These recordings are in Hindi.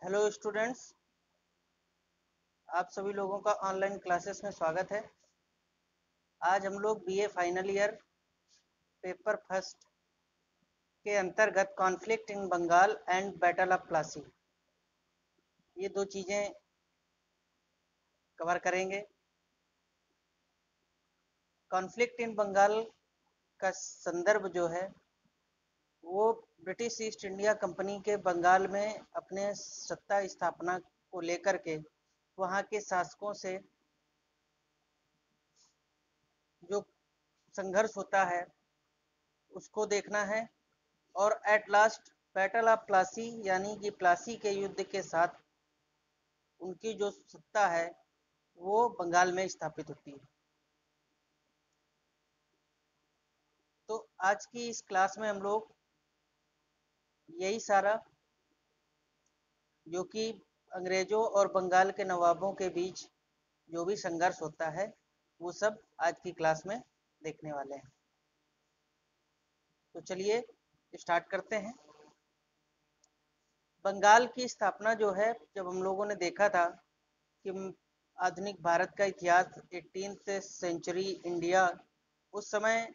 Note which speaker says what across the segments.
Speaker 1: हेलो स्टूडेंट्स, आप सभी लोगों का ऑनलाइन क्लासेस में स्वागत है। आज हम लोग BA final year paper first के अंतर्गत conflict in Bengal and battle of Plassey, ये दो चीज़ें कवर करेंगे। कॉन्फ्लिक्ट इन बंगाल का संदर्भ जो है वो ब्रिटिश ईस्ट इंडिया कंपनी के बंगाल में अपने सत्ता स्थापना को लेकर के वहाँ के शासकों से जो संघर्ष होता है उसको देखना है। और at last battle of Plassey यानी कि प्लासी के युद्ध के साथ उनकी जो सत्ता है वो बंगाल में स्थापित होती है। तो आज की इस क्लास में हम लोग यही सारा जो कि अंग्रेजों और बंगाल के नवाबों के बीच जो भी संघर्ष होता है वो सब आज की क्लास में देखने वाले हैं। तो चलिए स्टार्ट करते हैं। बंगाल की स्थापना जो है, जब हम लोगों ने देखा था कि आधुनिक भारत का इतिहास 18th सेंचुरी इंडिया, उस समय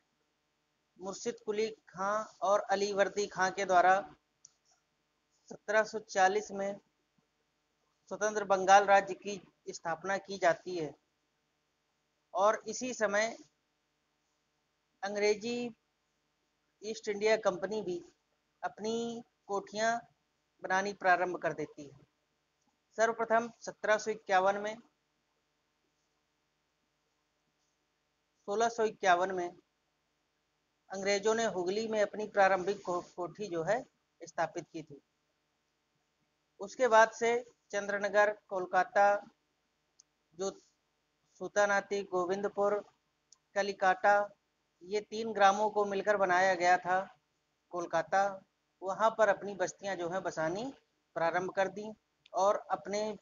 Speaker 1: मुर्शिद कुली खां और अली वर्दी खां के द्वारा 1740 में स्वतंत्र बंगाल राज्य की स्थापना की जाती है। और इसी समय अंग्रेजी ईस्ट इंडिया कंपनी भी अपनी कोठियां बनानी प्रारंभ कर देती है। सर्वप्रथम 1651 में अंग्रेजों ने हुगली में अपनी प्रारंभिक कोठी जो है स्थापित की थी। उसके बाद से चंद्रनगर, कोलकाता, जो सूतानाती, गोविंदपुर, कलिकाटा, ये 3 ग्रामों को मिलकर बनाया गया था कोलकाता। वहाँ पर अपनी बस्तियां जो है बसानी प्रारंभ कर दी और अपने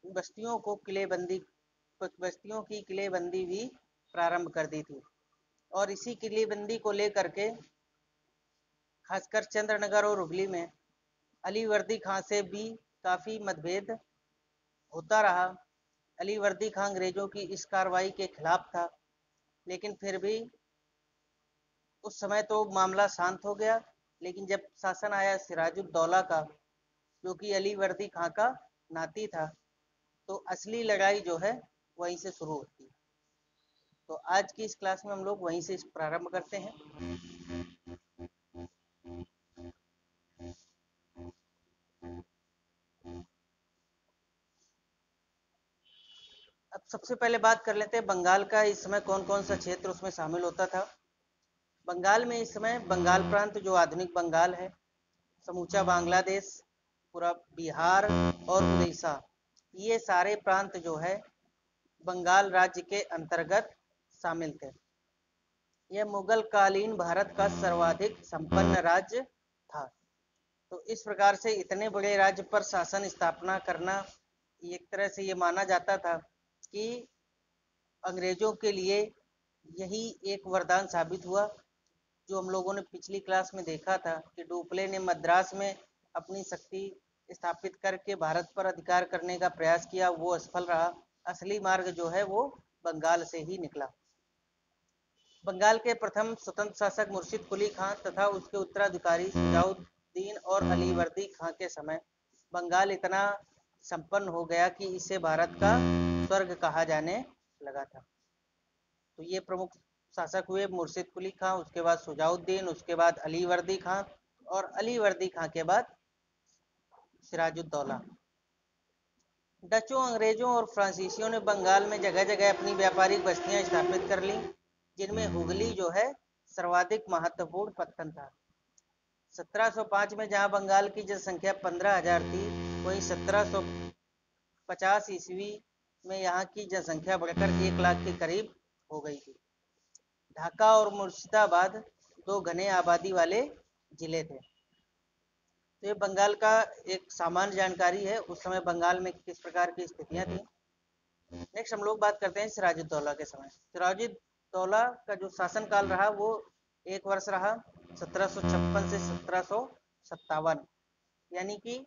Speaker 1: बस्तियों की किलेबंदी भी प्रारंभ कर दी थी। और इसी किलेबंदी को लेकर के खासकर चंद्रनगर और हुगली में अली वर्दी खां से भी काफ़ी मतभेद होता रहा। अली वर्दी खां अंग्रेजों की इस कार्रवाई के खिलाफ था, लेकिन फिर भी उस समय तो मामला शांत हो गया। लेकिन जब शासन आया सिराजुद्दौला का, जो कि अली वर्दी खां का नाती था, तो असली लड़ाई जो है वहीं से शुरू होती है। तो आज की इस क्लास में हम लोग वहीं से प्रारंभ करते हैं। अब सबसे पहले बात कर लेते हैं बंगाल का। इस समय कौन कौन सा क्षेत्र उसमें शामिल होता था। बंगाल में इस समय बंगाल प्रांत, जो आधुनिक बंगाल है, समूचा बांग्लादेश, पूरा बिहार और उड़ीसा, ये सारे प्रांत जो है बंगाल राज्य के अंतर्गत शामिल थे। यह मुगल कालीन भारत का सर्वाधिक संपन्न राज्य था। तो इस प्रकार से इतने बड़े राज्य पर शासन स्थापना करना एक तरह से ये माना जाता था कि अंग्रेजों के लिए यही एक वरदान साबित हुआ। जो हम लोगों ने पिछली क्लास में देखा था कि डुप्ले ने मद्रास में अपनी शक्ति स्थापित करके भारत पर अधिकार करने का प्रयास किया, वो असफल रहा। असली मार्ग जो है वो बंगाल से ही निकला। बंगाल के प्रथम स्वतंत्र शासक मुर्शिद कुली खां तथा उसके उत्तराधिकारी शुजाउद्दीन और अली वर्दी खां के समय बंगाल इतना संपन्न हो गया कि इसे भारत का स्वर्ग कहा जाने लगा था। तो ये प्रमुख शासक हुए मुर्शिद कुली खां, उसके बाद शुजाउद्दीन, उसके बाद अली वर्दी खां और अली वर्दी खां के बाद सिराजुद्दौला। डचों, अंग्रेजों और फ्रांसीसियों ने बंगाल में जगह जगह अपनी व्यापारिक बस्तियां स्थापित कर लीं, जिनमें हुगली जो है सर्वाधिक महत्वपूर्ण पत्तन था। 1705 में जहां बंगाल की जनसंख्या 15,000 थी, वहीं 1750 ईस्वी में यहाँ की जनसंख्या बढ़कर 1 लाख के करीब हो गई थी। ढाका और मुर्शिदाबाद 2 घने आबादी वाले जिले थे। तो ये बंगाल का एक सामान्य जानकारी है, उस समय बंगाल में किस प्रकार की स्थितियां थी। नेक्स्ट हम लोग बात करते हैं सिराजुद्दौला के समय। सिराजुद्दौला का जो शासन काल रहा वो 1 वर्ष रहा, 1756 से 1757, यानी कि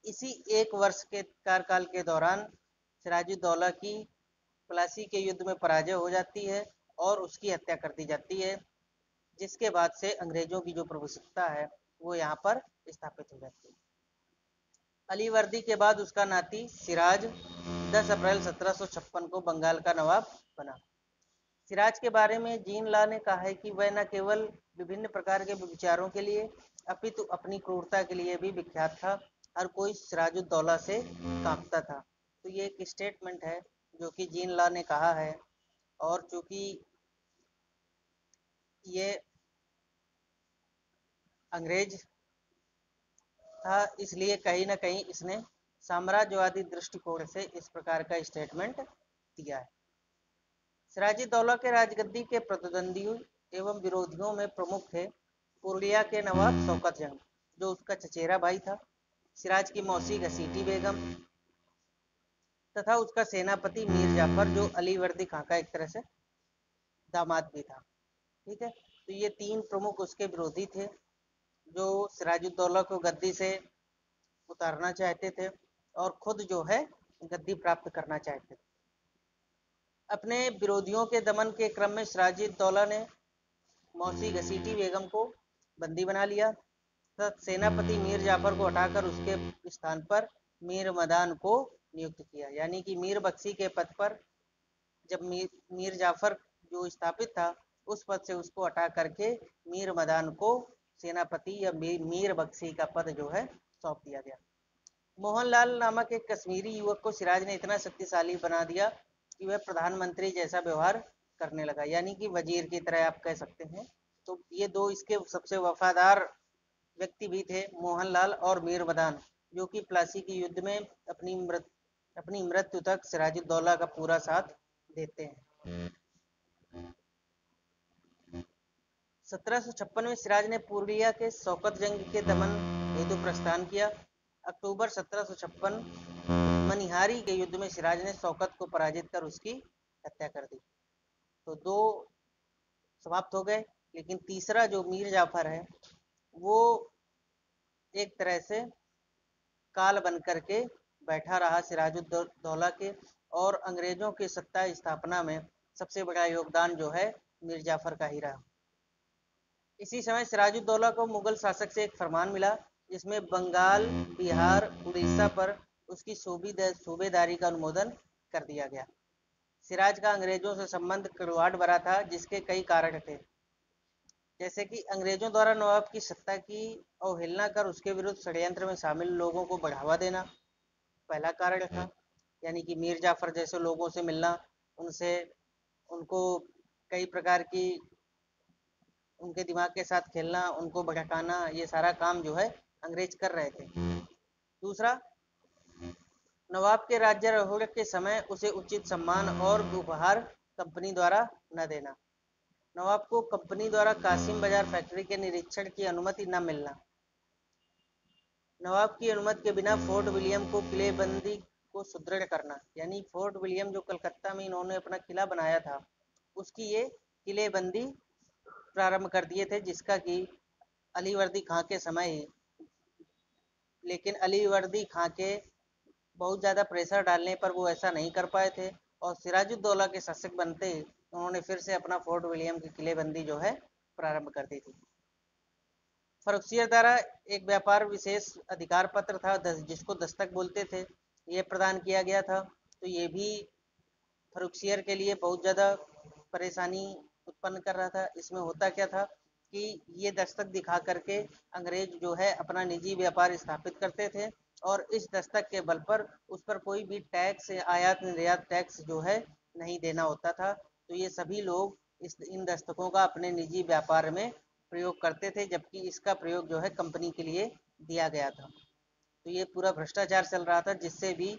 Speaker 1: इसी एक वर्ष के कार्यकाल के दौरान सिराजुद्दौला की प्लासी के युद्ध में पराजय हो जाती है और उसकी हत्या कर दी जाती है, जिसके बाद से अंग्रेजों की जो प्रभुसत्ता है वो यहाँ पर स्थापित हो जाती है। अलीवर्दी के बाद उसका नाती सिराज 10 अप्रैल 1756 को बंगाल का नवाब बना। सिराज के बारे में जीन ला ने कहा है कि वह न केवल विभिन्न प्रकार के विचारों के लिए अपितु अपनी क्रूरता के लिए भी विख्यात था। हर कोई सिराजुद्दौला से कांपता था। तो ये एक स्टेटमेंट है जो कि जीन ला ने कहा है, और चूंकि ये अंग्रेज था इसलिए कहीं ना कहीं इसने साम्राज्यवादी दृष्टिकोण से इस प्रकार का स्टेटमेंट दिया है। सिराजुद्दौला के राजगद्दी के प्रतिद्वंदियों एवं विरोधियों में प्रमुख थे पूर्णिया के नवाब शौकत जंग, जो उसका चचेरा भाई था, सिराज की मौसी घसीटी बेगम तथा उसका सेनापति मीर जाफर, जो अलीवर्दी खां का एक तरह से दामाद भी था। ठीक है, तो ये तीन प्रमुख उसके विरोधी थे जो सिराजुद्दौला को गद्दी से उतारना चाहते थे और खुद जो है गद्दी प्राप्त करना चाहते थे। अपने विरोधियों के दमन के क्रम में सिराजुद्दौला ने मौसी घसीटी बेगम को बंदी बना लिया तथा सेनापति मीर जाफर को हटाकर उसके स्थान पर मीर मदान को नियुक्त किया। यानी कि मीर बख्शी के पद पर जब मीर जाफर जो स्थापित था उस पद से उसको हटा करके मीर मदान को सेनापति या मीर बख्शी का पद जो है सौंप दिया गया। मोहनलाल नामक एक कश्मीरी युवक को सिराज ने इतना शक्तिशाली बना दिया कि वह प्रधानमंत्री जैसा व्यवहार करने लगा, यानी कि वजीर की तरह आप कह सकते हैं। तो ये दो इसके सबसे वफादार व्यक्ति भी थे, मोहनलाल और मीर मदान, जो कि प्लासी के युद्ध में अपनी मृत्यु तक सिराजुद्दौला का पूरा साथ देते हैं। 1756 में सिराज ने पूर्णिया के शौकत जंग के दमन हेतु प्रस्थान किया। अक्टूबर 1756 मनिहारी के युद्ध में सिराज ने शौकत को पराजित कर उसकी हत्या कर दी। तो दो समाप्त हो गए, लेकिन तीसरा जो मीर जाफर है वो एक तरह से काल बन करके बैठा रहा सिराजुद्दौला के, और अंग्रेजों की सत्ता स्थापना में सबसे बड़ा योगदान जो है मीर जाफर का ही रहा। इसी समय सिराजुद्दौला को मुगल शासक से एक फरमान मिला जिसमें बंगाल, बिहार, उड़ीसा पर उसकी सूबेदारी का अनुमोदन कर दिया गया। सिराज का अंग्रेजों से संबंध कड़वाहट भरा था, जिसके कई कारण थे, जैसे कि अंग्रेजों द्वारा नवाब की सत्ता की अवहेलना कर उसके विरुद्ध षड्यंत्र में शामिल लोगों को बढ़ावा देना पहला कारण था। यानी कि मीर जाफर जैसे लोगों से मिलना, उनसे उनको कई प्रकार की उनके दिमाग के साथ खेलना, उनको भड़काना, ये सारा काम जो है अंग्रेज कर रहे थे। दूसरा, नवाब के राज्यारोहण के समय उसे उचित सम्मान और उपहार कंपनी द्वारा न देना, नवाब को कंपनी द्वारा कासिम बाजार फैक्ट्री के निरीक्षण की अनुमति न मिलना, नवाब की अनुमति के बिना फोर्ट विलियम को किलेबंदी को सुदृढ़ करना। यानी फोर्ट विलियम जो कलकत्ता में इन्होंने अपना किला बनाया था उसकी ये किलेबंदी प्रारंभ कर दिए थे, जिसका कि अलीवर्दी खां के समय ही, लेकिन अलीवर्दी खां के बहुत ज़्यादा प्रेशर डालने पर वो ऐसा नहीं कर पाए थे, और सिराजुद्दौला के शासक बनते ही उन्होंने फिर से अपना फोर्ट विलियम की किलेबंदी जो है प्रारंभ कर दी थी। फरुखसियर द्वारा एक व्यापार विशेष अधिकार पत्र था जिसको दस्तक बोलते थे, ये प्रदान किया गया था। तो ये भी फरुखसियर के लिए बहुत ज़्यादा परेशानी उत्पन्न कर रहा था। इसमें होता क्या था कि ये दस्तक दिखा करके अंग्रेज जो है अपना निजी व्यापार स्थापित करते थे, और इस दस्तक के बल पर उस पर कोई भी टैक्स, आयात निर्यात टैक्स जो है नहीं देना होता था। तो ये सभी लोग इन दस्तकों का अपने निजी व्यापार में प्रयोग करते थे, जबकि इसका प्रयोग जो है कंपनी के लिए दिया गया था। तो ये पूरा भ्रष्टाचार चल रहा था, जिससे भी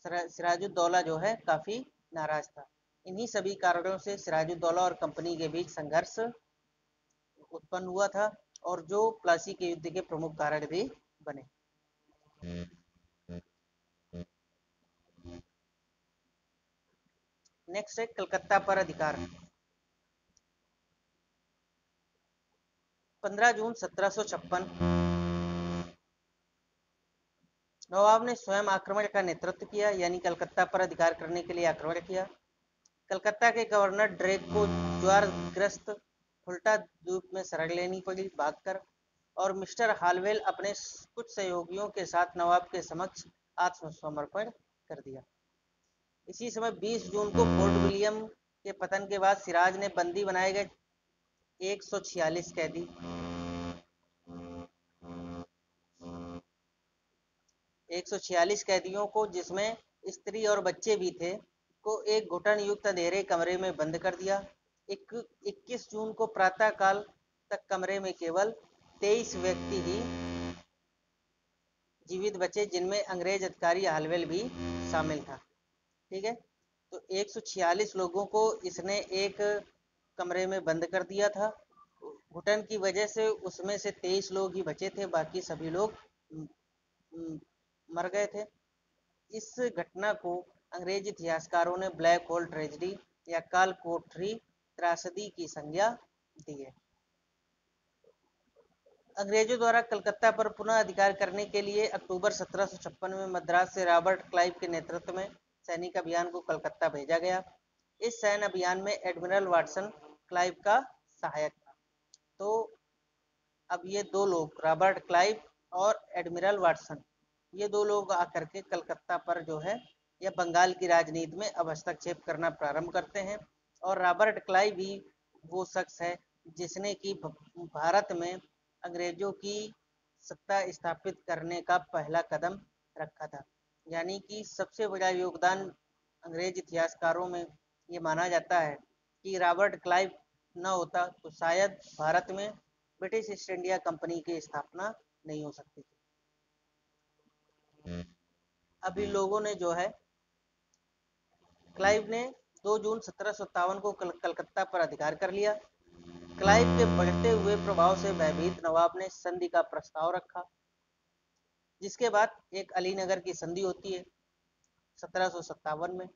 Speaker 1: सिराजुद्दौला जो है काफ़ी नाराज था। इन्हीं सभी कारणों से सिराजुद्दौला और कंपनी के बीच संघर्ष उत्पन्न हुआ था, और जो प्लासी के युद्ध के प्रमुख कारण भी बने। नेक्स्ट है कलकत्ता पर अधिकार। 15 जून 1756 नवाब ने स्वयं आक्रमण का नेतृत्व किया, यानी कलकत्ता पर अधिकार करने के लिए आक्रमण किया। कलकत्ता के गवर्नर ड्रेक को ज्वारग्रस्त फुल्टा द्वीप में शरण लेनी पड़ी भागकर, और मिस्टर हालवेल अपने कुछ सहयोगियों के साथ नवाब के समक्ष आत्मसमर्पण कर दिया। इसी समय 20 जून को फोर्ट विलियम के पतन के बाद सिराज ने बंदी बनाए गए 146 कैदी 146 कैदियों को, जिसमें स्त्री और बच्चे भी थे, को एक घुटन युक्त अंधेरे कमरे में बंद कर दिया। 21 जून को प्रातः काल तक कमरे में केवल 23 व्यक्ति ही जीवित बचे, जिनमें अंग्रेज अधिकारी हालवेल भी शामिल था। ठीक है, तो 146 लोगों को इसने एक कमरे में बंद कर दिया था। घुटन की वजह से उसमें से 23 लोग ही बचे थे, बाकी सभी लोग मर गए थे। इस घटना को अंग्रेज इतिहासकारों ने ब्लैक होल ट्रेजेडी या काल कोठरी त्रासदी की संज्ञा दी है। अंग्रेजों द्वारा कलकत्ता पर पुनः अधिकार करने के लिए अक्टूबर 1756 में मद्रास से रॉबर्ट क्लाइव के नेतृत्व में सैनिक अभियान को कलकत्ता भेजा गया। इस सैन्य अभियान में एडमिरल वाटसन क्लाइव का सहायक था। तो अब ये दो लोग, रॉबर्ट क्लाइव और एडमिरल वाटसन, ये दो लोग आकर के कलकत्ता पर जो है या बंगाल की राजनीति में अब हस्तक्षेप करना प्रारंभ करते हैं। और रॉबर्ट क्लाइव ही वो शख्स है जिसने कि भारत में अंग्रेजों की सत्ता स्थापित करने का पहला कदम रखा था। यानी कि सबसे बड़ा योगदान अंग्रेज इतिहासकारों में ये माना जाता है कि रॉबर्ट क्लाइव न होता तो शायद भारत में ब्रिटिश ईस्ट इंडिया कंपनी की स्थापना नहीं हो सकती थी। अभी लोगों ने जो है, क्लाइव ने 2 जून 1757 को कलकत्ता पर अधिकार कर लिया। क्लाइव के बढ़ते हुए प्रभाव से भयभीत नवाब ने संधि का प्रस्ताव रखा, जिसके बाद एक अलीनगर की संधि होती है 1757 में,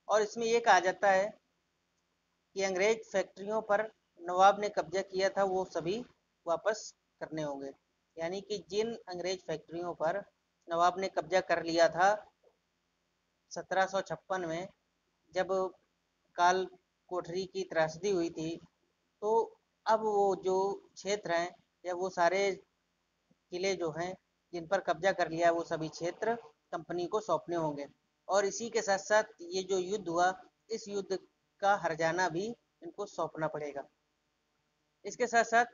Speaker 1: और इसमें यह कहा जाता है कि अंग्रेज फैक्ट्रियों पर नवाब ने कब्जा किया था वो सभी वापस करने होंगे। यानी कि जिन अंग्रेज फैक्ट्रियों पर नवाब ने कब्जा कर लिया था 1756 में, जब काल कोठरी की त्रासदी हुई थी, तो अब वो जो क्षेत्र हैं या वो सारे किले जो हैं जिन पर कब्जा कर लिया, वो सभी क्षेत्र कंपनी को सौंपने होंगे। और इसी के साथ साथ ये जो युद्ध हुआ, इस युद्ध का हर्जाना भी इनको सौंपना पड़ेगा। इसके साथ साथ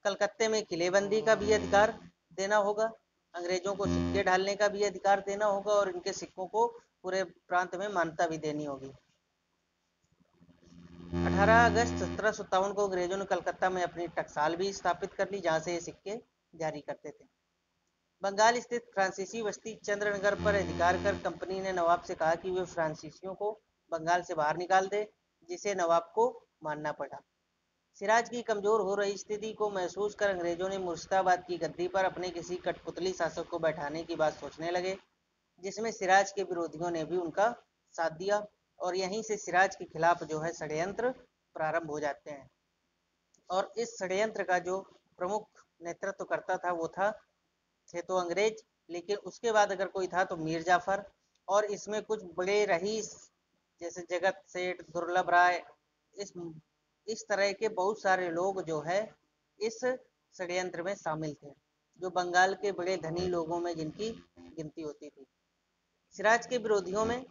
Speaker 1: कलकत्ते में किलेबंदी का भी अधिकार देना होगा, अंग्रेजों को सिक्के ढालने का भी अधिकार देना होगा, और इनके सिक्कों को पूरे प्रांत में मान्यता भी देनी होगी। 18 अगस्त 1757 को अंग्रेजों ने कलकत्ता में अपनी टकसाल भी स्थापित कर ली, जहां से ये सिक्के जारी करते थे। बंगाल स्थित फ्रांसीसी बस्ती चंद्रनगर पर अधिकार कर कंपनी ने नवाब से कहा कि वे फ्रांसीसियों को बंगाल से बाहर निकाल दे, जिसे नवाब को मानना पड़ा। सिराज की कमजोर हो रही स्थिति को महसूस कर अंग्रेजों ने मुर्शिदाबाद की गद्दी पर अपने किसी कठपुतली शासक को बैठाने की बात सोचने लगे, जिसमें सिराज के विरोधियों ने भी उनका साथ दिया, और यहीं से सिराज के खिलाफ जो है षड्यंत्र प्रारंभ हो जाते हैं। और इस षड्यंत्र का जो प्रमुख नेतृत्व करता था वो थे तो अंग्रेज, लेकिन उसके बाद अगर कोई था तो मीर जाफर, और इसमें कुछ बड़े रईस जैसे जगत सेठ, दुर्लभ राय, इस इस तरह के बहुत सारे लोग जो है इस षड्यंत्र में शामिल थे, जो बंगाल के बड़े धनी लोगों में जिनकी गिनती होती थी। सिराज के विरोधियों में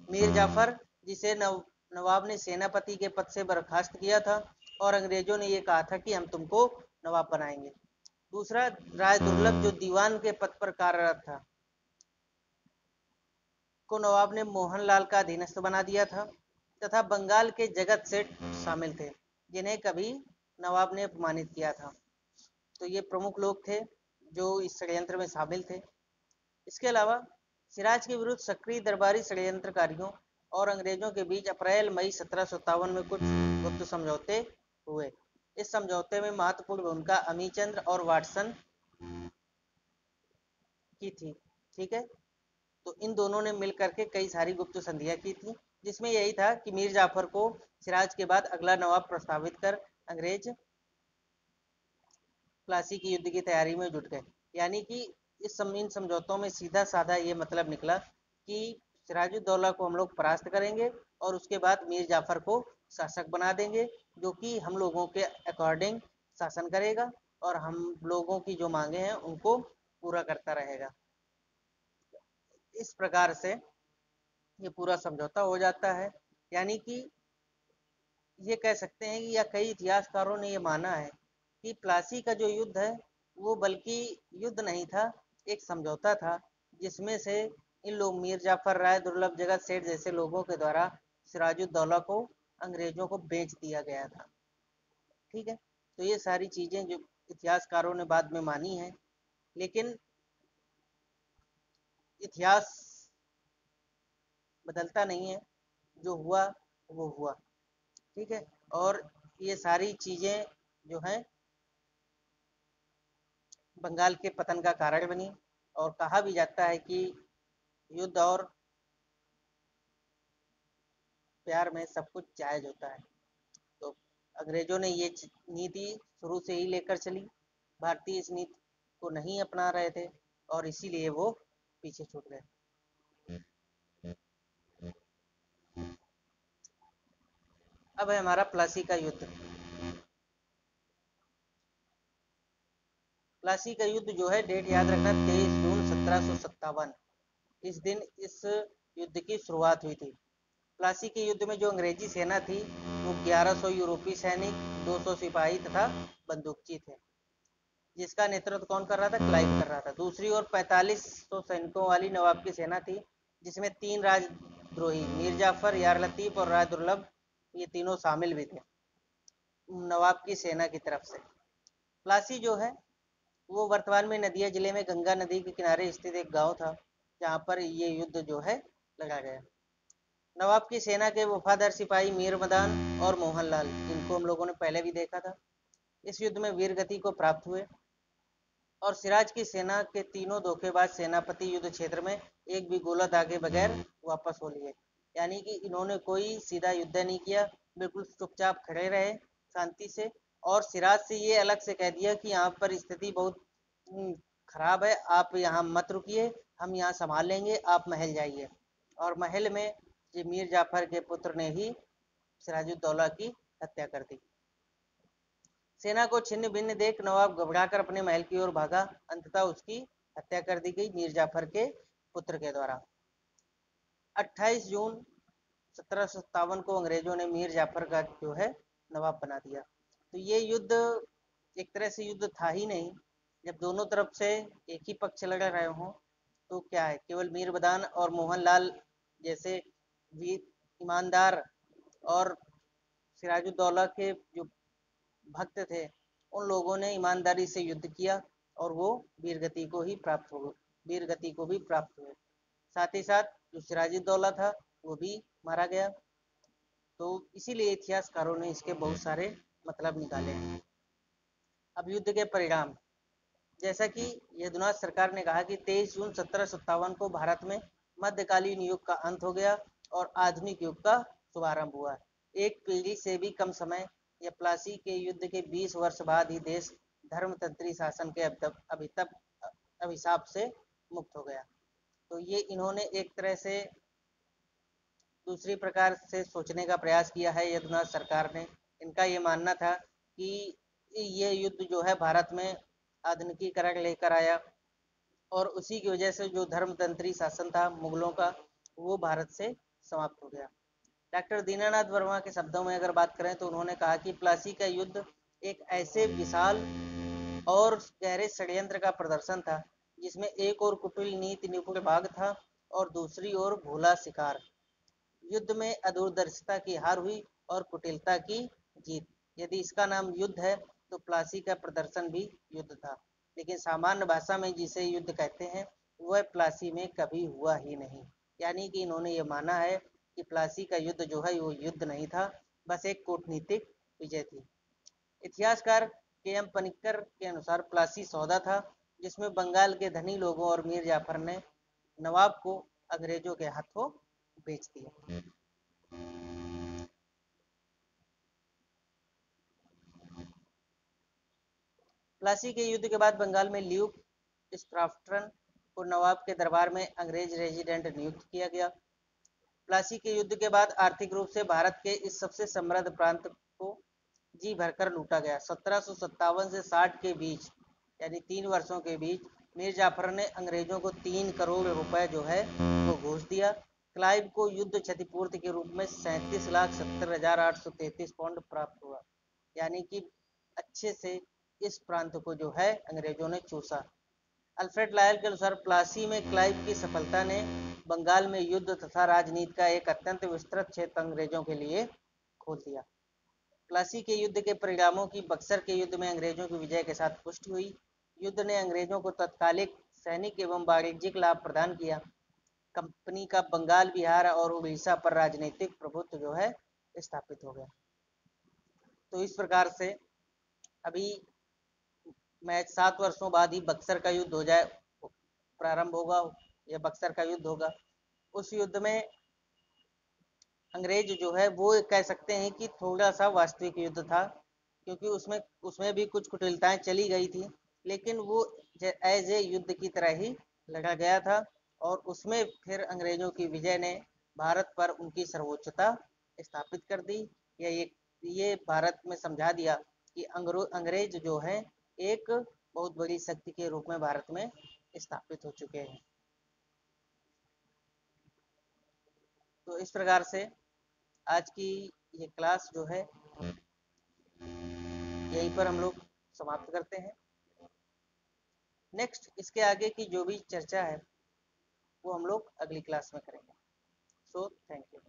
Speaker 1: मीर जाफर, जिसे नवाब ने सेनापति के पद से बर्खास्त किया था, और अंग्रेजों ने यह कहा था कि हम तुमको नवाब बनाएंगे। दूसरा, राय दुर्लभ, जो दीवान के पद पर कार्यरत था, को नवाब ने मोहनलाल का अधीनस्थ बना दिया था। तथा बंगाल के जगत सेठ शामिल थे, जिन्हें कभी नवाब ने अपमानित किया था। तो ये प्रमुख लोग थे जो इस षड्यंत्र में शामिल थे। इसके अलावा सिराज के विरुद्ध सक्रिय दरबारी षड्यंत्रकारियों और अंग्रेजों के बीच अप्रैल मई 1757 में कुछ गुप्त समझौते हुए। इस समझौते में महत्वपूर्ण भूमिका अमीचंद्र और वाटसन की थी। ठीक है, तो इन दोनों ने मिलकर के कई सारी गुप्त संधियां की थी, जिसमें यही था कि मीर जाफर को सिराज के बाद अगला नवाब प्रस्तावित कर अंग्रेज प्लासी की युद्ध की तैयारी में जुट गए। यानी कि इन समझौतों में सीधा साधा ये मतलब निकला कि सिराजुद्दौला को हम लोग परास्त करेंगे और उसके बाद मीर जाफर को शासक बना देंगे, जो कि हम लोगों के अकॉर्डिंग शासन करेगा और हम लोगों की जो मांगे हैं उनको पूरा करता रहेगा। इस प्रकार से ये पूरा समझौता हो जाता है। यानी कि ये कह सकते हैं कि या कई इतिहासकारों ने ये माना है कि प्लासी का जो युद्ध है वो बल्कि युद्ध नहीं था, एक समझौता था, जिसमें से इन लोग मीर जाफर राय, दुर्लभ जगत सेठ जैसे लोगों के द्वारा सिराजुद्दौला को अंग्रेजों को बेच दिया गया था। ठीक है, तो ये सारी चीजें जो इतिहासकारों ने बाद में मानी है, लेकिन इतिहास बदलता नहीं है, जो हुआ वो हुआ। ठीक है, और ये सारी चीजें जो हैं बंगाल के पतन का कारण बनी, और कहा भी जाता है कि युद्ध और प्यार में सब कुछ जायज होता है। तो अंग्रेजों ने ये नीति शुरू से ही लेकर चली, भारतीय इस नीति को नहीं अपना रहे थे और इसीलिए वो पीछे छूट गए। अब है हमारा प्लासी का युद्ध। प्लासी का युद्ध जो है, डेट याद रखना, 23 जून 1757। इस दिन इस युद्ध की शुरुआत हुई थी। प्लासी के युद्ध में जो अंग्रेजी सेना थी वो 1100 यूरोपीय सैनिक, 200 सिपाही तथा बंदूकची थे, जिसका नेतृत्व कौन कर रहा था? क्लाइव कर रहा था। दूसरी ओर 4500 सैनिकों वाली नवाब की सेना थी, जिसमें 3 राजद्रोही मीर जाफर, यार लतीफ और राय दुर्लभ, ये तीनों शामिल भी थे नवाब की सेना की तरफ से। प्लासी जो है वो वर्तमान में नदिया जिले में गंगा नदी के किनारे स्थित एक गांव था, जहां पर ये युद्ध जो है लड़ा गया। नवाब की सेना के वफादार सिपाही मीर मदान और मोहनलाल, जिनको हम लोगों ने पहले भी देखा था, इस युद्ध में वीरगति को प्राप्त हुए और सिराज की सेना के तीनों धोखेबाज सेनापति युद्ध क्षेत्र में एक भी गोला दागे बगैर वापस हो लिए। यानी कि इन्होंने कोई सीधा युद्ध नहीं किया, बिल्कुल चुपचाप खड़े रहे शांति से, और सिराज से ये अलग से कह दिया कि यहाँ पर स्थिति बहुत खराब है, आप यहाँ मत रुकिए, हम यहाँ संभाल लेंगे, आप महल जाइए। और महल में ये मीर जाफर के पुत्र ने ही सिराजुद्दौला की हत्या कर दी। सेना को छिन्न भिन्न देख नवाब घबराकर अपने महल की ओर भागा। अंततः उसकी हत्या कर दी गई मीर जाफर के पुत्र के द्वारा। 28 जून 1757 को अंग्रेजों ने मीर जाफर का जो है नवाब बना दिया। तो ये युद्ध एक तरह से युद्ध था ही नहीं। जब दोनों तरफ से एक ही पक्ष लड़ रहे हों तो क्या है, केवल मीर बदान और मोहनलाल जैसे वीर ईमानदार और सिराजुद्दौला के जो भक्त थे, उन लोगों ने ईमानदारी से युद्ध किया और वो वीरगति को ही प्राप्त हो वीरगति को भी प्राप्त हुए। साथ ही साथ जो सिराजुद्दौला था वो भी मारा गया। तो इसीलिए इतिहासकारों ने इसके बहुत सारे मतलब निकाले हैं। अब युद्ध के परिणाम, जैसा कि यदुनाथ सरकार ने कहा कि 23 जून 1757 को भारत में मध्यकालीन युग का अंत हो गया और आधुनिक युग का शुभारंभ हुआ। एक पीढ़ी से भी कम समय या प्लासी के युद्ध के 20 वर्ष बाद ही देश धर्मतंत्री शासन के अभिशाप से मुक्त हो गया। तो ये इन्होंने एक तरह से दूसरी प्रकार से सोचने का प्रयास किया है यदुनाथ सरकार ने। इनका ये मानना था कि ये युद्ध जो है भारत में आधुनिकीकरण लेकर आया और उसी की वजह से जो धर्मतंत्री शासन था मुगलों का वो भारत से समाप्त हो गया। डॉक्टर दीनानाथ वर्मा के शब्दों में अगर बात करें तो उन्होंने कहा कि प्लासी का युद्ध एक ऐसे विशाल और गहरे षड्यंत्र का प्रदर्शन था जिसमें एक और कुटिल नीति निपुण भाग था और दूसरी ओर भोला शिकार। युद्ध में अदूरदर्शिता की हार हुई और कुटिलता की जीत। यदि इसका नाम युद्ध है तो प्लासी का प्रदर्शन भी युद्ध था, लेकिन सामान्य भाषा में जिसे युद्ध कहते हैं वह प्लासी में कभी हुआ ही नहीं। यानी कि इन्होंने ये माना है कि प्लासी का युद्ध जो है वो युद्ध नहीं था, बस एक कूटनीतिक विजय थी। इतिहासकार के एम पनिक्कर के अनुसार प्लासी सौदा था जिसमें बंगाल के धनी लोगों और मीर जाफर ने नवाब को अंग्रेजों के हाथों बेच दिया। प्लासी के युद्ध के बाद बंगाल में ल्यूक स्क्राफ्टन को नवाब के दरबार में अंग्रेज रेजिडेंट नियुक्त किया गया। प्लासी के युद्ध के बाद आर्थिक रूप से भारत के इस सबसे समृद्ध प्रांत को जी भरकर लूटा गया। 1757 से 60 के बीच यानी 3 वर्षों के बीच मीर जाफर ने अंग्रेजों को 3 करोड़ रुपए जो है वो घूस दिया। क्लाइव को युद्ध क्षतिपूर्ति के रूप में 37,70,833 पाउंड प्राप्त हुआ, यानी कि अच्छे से इस प्रांत को जो है अंग्रेजों ने चूसा। अल्फ्रेड लायल के अनुसार प्लासी में क्लाइव की सफलता ने बंगाल में युद्ध तथा राजनीति का एक अत्यंत विस्तृत क्षेत्र अंग्रेजों के लिए खोल दिया। प्लासी के युद्ध के परिणामों की बक्सर के युद्ध में अंग्रेजों की विजय के साथ पुष्टि हुई। युद्ध ने अंग्रेजों को तत्कालिक सैनिक एवं वाणिज्यिक लाभ प्रदान किया। कंपनी का बंगाल, बिहार और उड़ीसा पर राजनीतिक प्रभुत्व जो है स्थापित हो गया। तो इस प्रकार से अभी मैच 7 वर्षों बाद ही बक्सर का युद्ध हो जाए प्रारंभ होगा या बक्सर का युद्ध होगा। उस युद्ध में अंग्रेज जो है वो कह सकते हैं कि थोड़ा सा वास्तविक युद्ध था, क्योंकि उसमें भी कुछ कुटिलताएं चली गई थी, लेकिन वो एज ए युद्ध की तरह ही लड़ा गया था। और उसमें फिर अंग्रेजों की विजय ने भारत पर उनकी सर्वोच्चता स्थापित कर दी। या ये भारत में समझा दिया कि अंग्रेज जो है एक बहुत बड़ी शक्ति के रूप में भारत में स्थापित हो चुके हैं। तो इस प्रकार से आज की ये क्लास जो है यहीं पर हम लोग समाप्त करते हैं। नेक्स्ट इसके आगे की जो भी चर्चा है वो हम लोग अगली क्लास में करेंगे। So thank you.